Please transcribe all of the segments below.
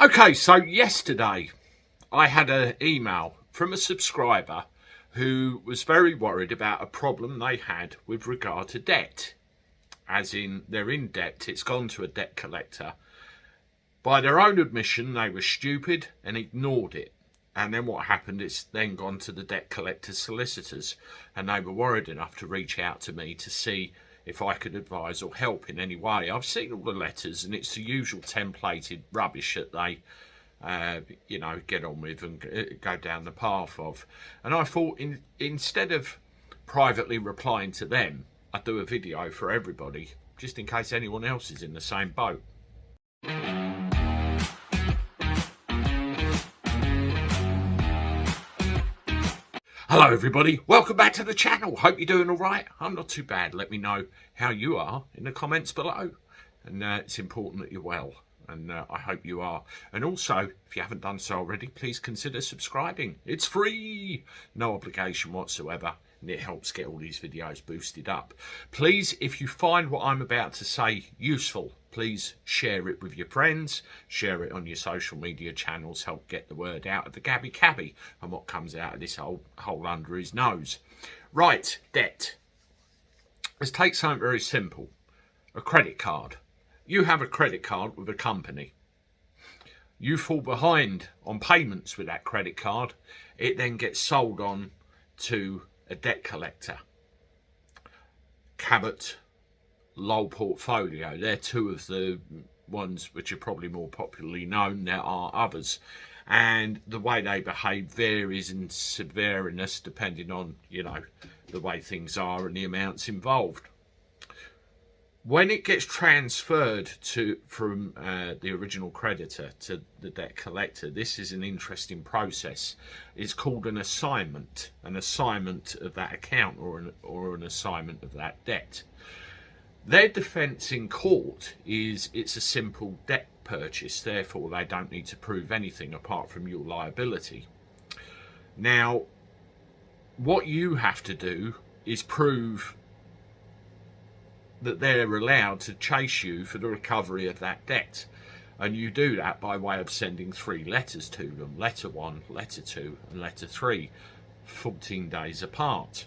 Okay, so yesterday I had an email from a subscriber who was very worried about a problem they had with regard to debt. As in, they're in debt, it's gone to a debt collector. By their own admission, they were stupid and ignored it. And then what happened, it's then gone to the debt collector's solicitors, and they were worried enough to reach out to me to see if I could advise or help in any way. I've seen all the letters, and it's the usual templated rubbish that they get on with and go down the path of. And I thought instead of privately replying to them, I'd do a video for everybody, just in case anyone else is in the same boat. Hello everybody, welcome back to the channel. Hope you're doing all right. I'm not too bad. Let me know how you are in the comments below. And it's important that you're well, and I hope you are. And also, if you haven't done so already, please consider subscribing. It's free, no obligation whatsoever, and it helps get all these videos boosted up. Please, if you find what I'm about to say useful, please share it with your friends, share it on your social media channels, help get the word out of the Cabby and what comes out of this hole under his nose. Right, debt. Let's take something very simple. A credit card. You have a credit card with a company. You fall behind on payments with that credit card. It then gets sold on to a debt collector. Cabot, Low Portfolio, they're two of the ones which are probably more popularly known. There are others, and the way they behave varies in severeness depending on the way things are and the amounts involved. When it gets transferred from the original creditor to the debt collector, this is an interesting process. It's called an assignment of that account or an assignment of that debt. Their defence in court is it's a simple debt purchase, therefore they don't need to prove anything apart from your liability. Now, what you have to do is prove that they're allowed to chase you for the recovery of that debt. And you do that by way of sending 3 letters to them. Letter 1, letter 2 and letter 3, 14 days apart.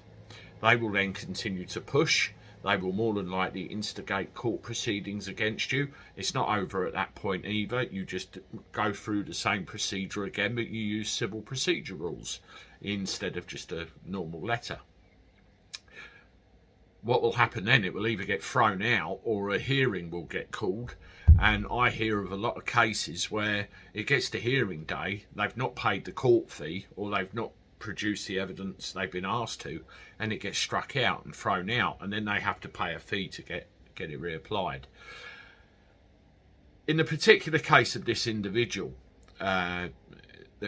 They will then continue to push. They will more than likely instigate court proceedings against you. It's not over at that point either. You just go through the same procedure again, but you use civil procedure rules instead of just a normal letter. What will happen then, it will either get thrown out or a hearing will get called. And I hear of a lot of cases where it gets to hearing day, they've not paid the court fee or they've not produced the evidence they've been asked to, and it gets struck out and thrown out, and then they have to pay a fee to get it reapplied. In the particular case of this individual that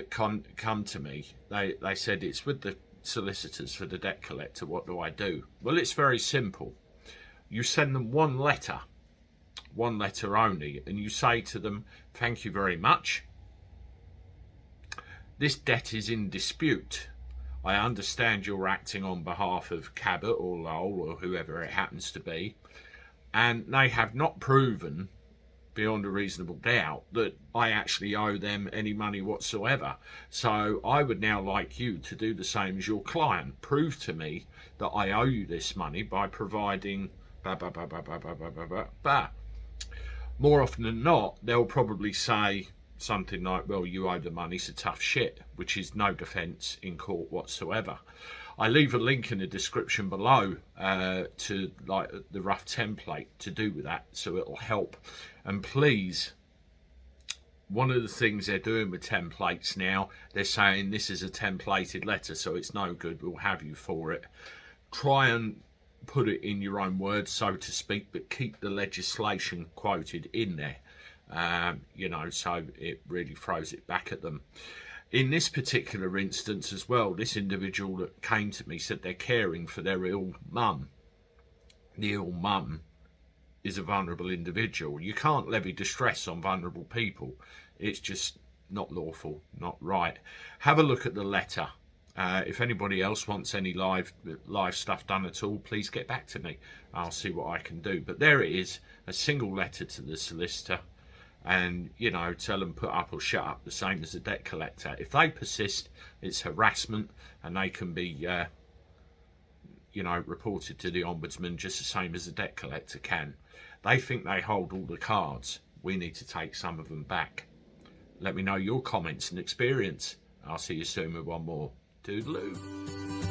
come to me, they said it's with the solicitors for the debt collector. What do I do? Well, it's very simple. You send them one letter only, and you say to them, thank you very much. This debt is in dispute. I understand you're acting on behalf of Cabot or Lowell or whoever it happens to be, and they have not proven beyond a reasonable doubt that I actually owe them any money whatsoever. So I would now like you to do the same as your client. Prove to me that I owe you this money by providing More often than not, they'll probably say something like, well, you owe the money, so tough shit, which is no defence in court whatsoever. I leave a link in the description below to the rough template to do with that, so it'll help. And please, one of the things they're doing with templates now, they're saying this is a templated letter, so it's no good, we'll have you for it. Try and put it in your own words, so to speak, but keep the legislation quoted in there. So it really throws it back at them. In this particular instance as well, this individual that came to me said they're caring for their ill mum. The ill mum is a vulnerable individual. You can't levy distress on vulnerable people. It's just not lawful, not right. Have a look at the letter. If anybody else wants any live stuff done at all, please get back to me. I'll see what I can do. But there it is, a single letter to the solicitor. and, you know, tell them put up or shut up, the same as a debt collector. If they persist, it's harassment, and they can be, you know, reported to the Ombudsman just the same as a debt collector can. They think they hold all the cards. We need to take some of them back. Let me know your comments and experience. I'll see you soon with one more. Toodaloo.